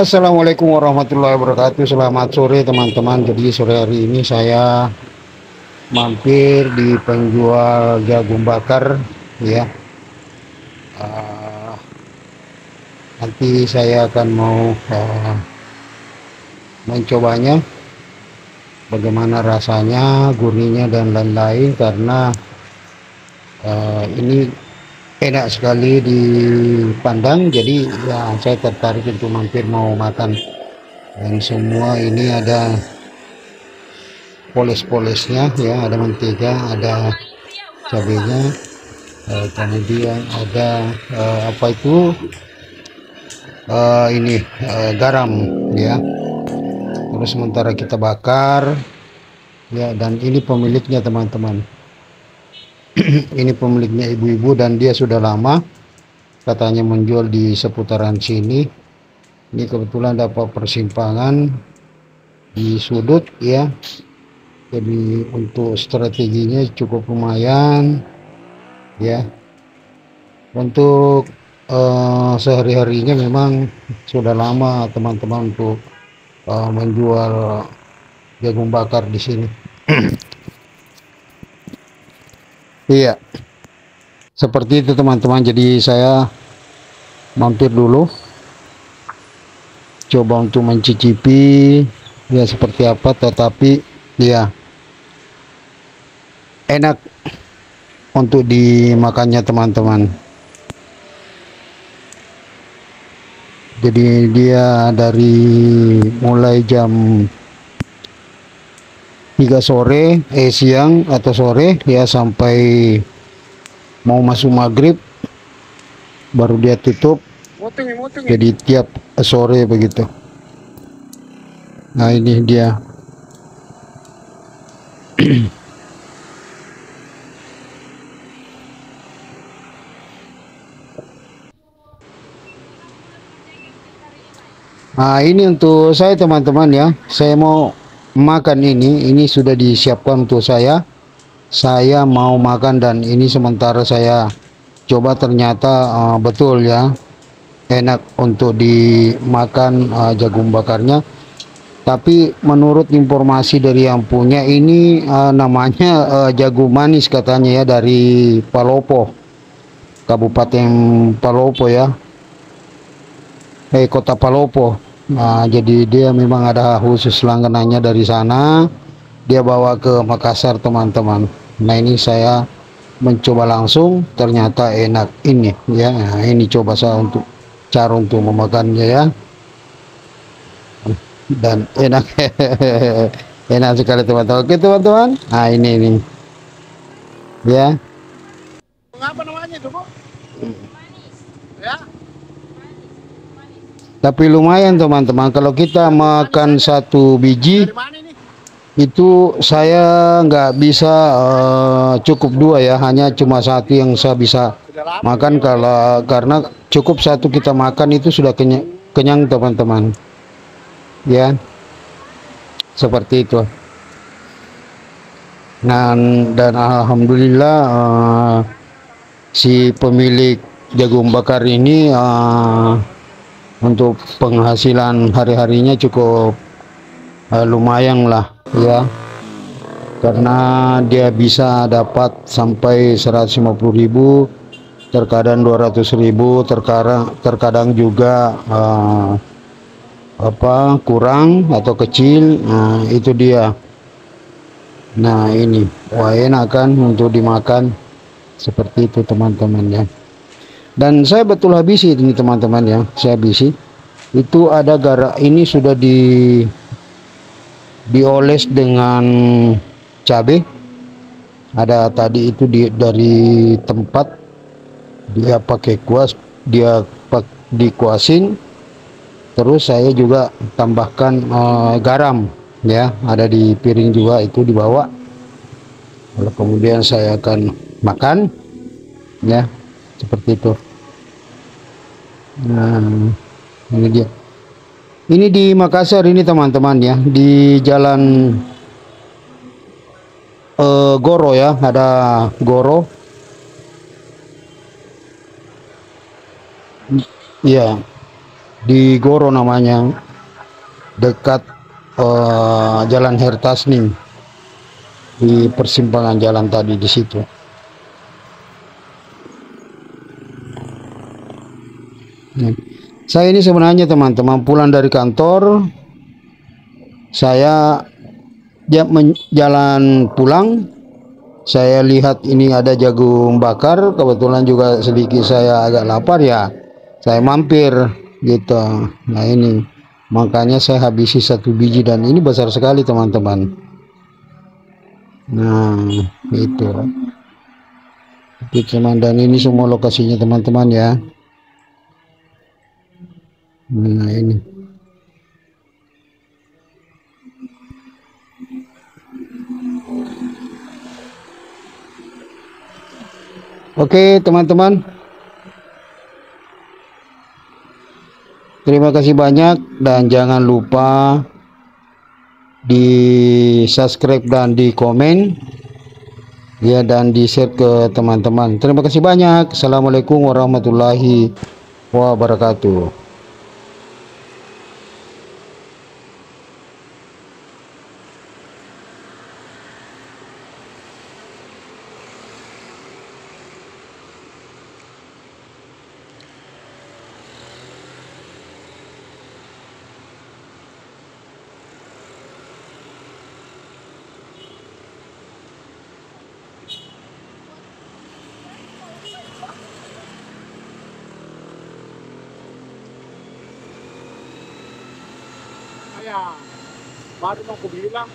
Assalamualaikum warahmatullahi wabarakatuh. Selamat sore teman-teman. Jadi sore hari ini saya mampir di penjual jagung bakar ya. Uh, Nanti saya akan mau mencobanya, bagaimana rasanya, gurihnya dan lain-lain, karena ini enak sekali dipandang. Jadi ya saya tertarik untuk mampir mau makan. Dan semua ini ada poles-polesnya ya, ada mentega, ada cabenya, kemudian ada apa itu ini garam ya. Terus sementara kita bakar ya, dan ini pemiliknya teman-teman. Ini pemiliknya ibu-ibu dan dia sudah lama katanya menjual di seputaran sini. Ini kebetulan dapat persimpangan di sudut ya. Jadi untuk strateginya cukup lumayan ya. Untuk sehari-harinya memang sudah lama teman-teman untuk menjual jagung bakar di sini. Iya, seperti itu teman-teman. Jadi saya mampir dulu, coba untuk mencicipi ya seperti apa, tetapi ya enak untuk dimakannya teman-teman. Jadi dia dari mulai jam 3 sore siang atau sore ya, sampai mau masuk maghrib baru dia tutup. Jadi tiap sore begitu. Nah ini dia. Nah ini untuk saya teman-teman ya, saya mau makan ini sudah disiapkan untuk saya mau makan. Dan ini sementara saya coba, ternyata betul ya, enak untuk dimakan jagung bakarnya. Tapi menurut informasi dari yang punya ini namanya jagung manis katanya ya, dari Palopo, Kabupaten Palopo ya, Kota Palopo. Nah, jadi dia memang ada khusus langganannya dari sana, dia bawa ke Makassar teman-teman. Nah ini saya mencoba langsung, ternyata enak ini ya. Nah, ini coba saya untuk cara untuk memakannya ya, dan enak. Enak sekali teman-teman. Oke teman-teman, nah ini ya. Apa namanya itu, Bu? Ya. Tapi lumayan teman-teman, kalau kita makan satu biji Dari mana ini? itu saya nggak bisa cukup dua ya, hanya cuma satu yang saya bisa makan. Kalau karena cukup satu kita makan itu sudah kenyang teman-teman ya, seperti itu. Nah, dan alhamdulillah si pemilik jagung bakar ini untuk penghasilan hari-harinya cukup lumayan lah ya, karena dia bisa dapat sampai 150.000, terkadang 200.000, terkadang juga kurang atau kecil. Nah itu dia. Nah ini wah enak kan untuk dimakan, seperti itu teman-teman ya. Dan saya betul habisi ini teman-teman ya, saya habisi. Itu ada garam, ini sudah dioles dengan cabai. Ada tadi itu dari tempat dia pakai kuas, dia dikuasin. Terus saya juga tambahkan garam ya, ada di piring juga itu dibawa. Lalu kemudian saya akan makan ya, seperti itu. Nah ini dia. Ini di Makassar ini teman-teman ya, di Jalan Goro ya, ada Goro ya. di Goro namanya, dekat Jalan Hertasning, di persimpangan jalan tadi di situ. Nah, saya ini sebenarnya teman-teman pulang dari kantor, saya jalan pulang, saya lihat ini ada jagung bakar, kebetulan juga sedikit saya agak lapar ya, saya mampir gitu. Nah ini makanya saya habisi 1 biji dan ini besar sekali teman-teman. Nah itu teman, dan ini semua lokasinya teman-teman ya. Nah ini oke teman-teman, terima kasih banyak dan jangan lupa di subscribe dan di komen ya, dan di share ke teman-teman. Terima kasih banyak. Assalamualaikum warahmatullahi wabarakatuh. Saya baru mau aku bilang.